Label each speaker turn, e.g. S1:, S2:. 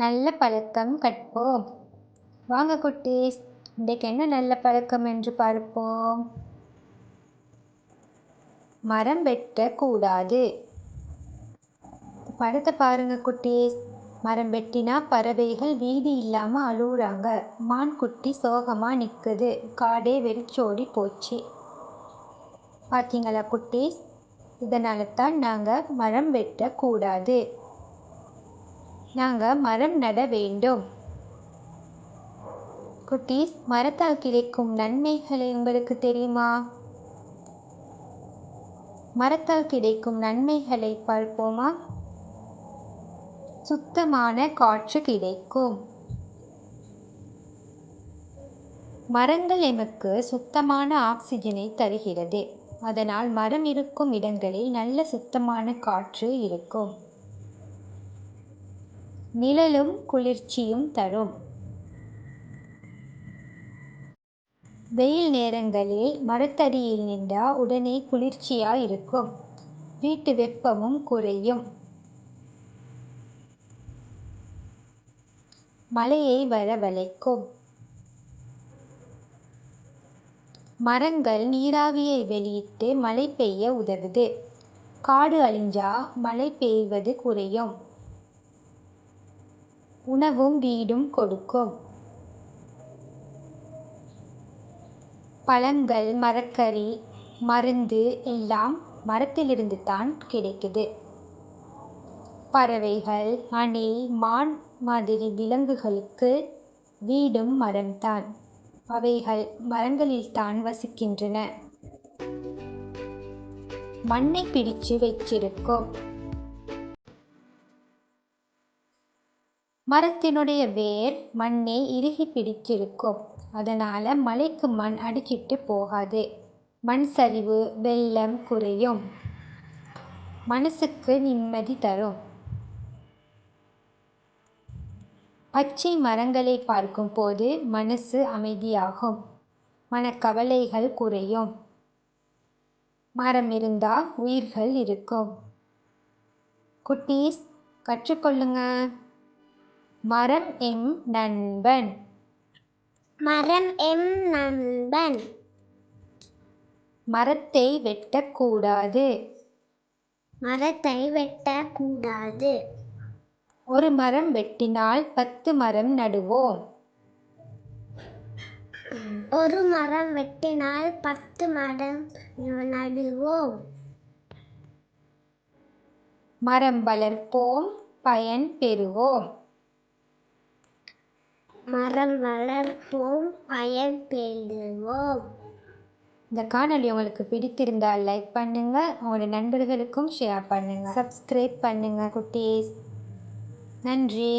S1: நல்ல பழக்கம் கற்போம். வாங்க குட்டீஸ், இன்றைக்கு என்ன நல்ல பழக்கம் என்று பார்ப்போம். மரம் வெட்டக்கூடாது. படத்தை பாருங்க குட்டீஸ். மரம் வெட்டினா பறவைகள் வீடு இல்லாமல் அழுகுறாங்க. மான்குட்டி சோகமாக நிற்குது. காடே வெறிச்சோடி போச்சு. பார்த்தீங்களா குட்டீஸ்? இதனால தான் நாங்கள் மரம் வெட்டக்கூடாது. நாங்கள் மரம் நட வேண்டும். குட்டீஸ், மரத்தால் கிடைக்கும் நன்மைகளை உங்களுக்கு தெரியுமா? மரத்தால் கிடைக்கும் நன்மைகளை பார்ப்போமா? சுத்தமான காற்று கிடைக்கும். மரங்கள் எமக்கு சுத்தமான ஆக்சிஜனை தருகிறது. அதனால் மரம் இருக்கும் இடங்களில் நல்ல சுத்தமான காற்று இருக்கும். நிழலும் குளிர்ச்சியும் தரும். வெயில் நேரங்களில் மரத்தடியில் நின்றா உடனே குளிர்ச்சியாக இருக்கும். வீட்டு வெப்பமும் குறையும். மழையை வரவழைக்கும். மரங்கள் நீராவியை வெளியிட்டு மழை பெய்ய உதவுது. காடு அழிஞ்சா மழை பெய்வது குறையும். உணவும் வீடும் கொடுக்கும். பழங்கள், மரக்கறி, மருந்து எல்லாம் மரத்திலிருந்து தான் கிடைக்குது. பறவைகள், அணில், மான் மாதிரி விலங்குகளுக்கு வீடும் மரம்தான். அவைகள் மரங்களில் தான் வசிக்கின்றன. மண்ணை பிடிச்சு வச்சிருக்கும். மரத்தினுடைய வேர் மண்ணை இறுகி பிடிச்சிருக்கும். அதனால மழைக்கு மண் அடிச்சிட்டு போகாது. மண் சரிவு, வெள்ளம் குறையும். மனசுக்கு நிம்மதி தரும். பச்சை மரங்களை பார்க்கும் போது மனசு அமைதியாகும். மனக்கவலைகள் குறையும். மரம் இருந்தா உயிர்கள் இருக்கும். குட்டீஸ், கற்றுக்கொள்ளுங்க. மரம் எம் நண்பன்.
S2: மரம் எம் நண்பன்.
S1: மரத்தை வெட்டக்கூடாது.
S2: மரத்தை வெட்டக்கூடாது.
S1: ஒரு மரம் வெட்டினால் 10 மரம் நடுவோம்.
S2: ஒரு மரம் வெட்டினால் 10 மரம் நடுவோம்.
S1: மரம் வளர்ப்போம், பயன் பெறுவோம்.
S2: மரம் வளர்ப்போம், பயன் பெறுவோம்.
S1: இந்த காணொளி உங்களுக்கு பிடித்திருந்தால் லைக் பண்ணுங்க. உங்களோட நண்பர்களுக்கும் ஷேர் பண்ணுங்க. சப்ஸ்கிரைப் பண்ணுங்க குட்டீஸ். நன்றி.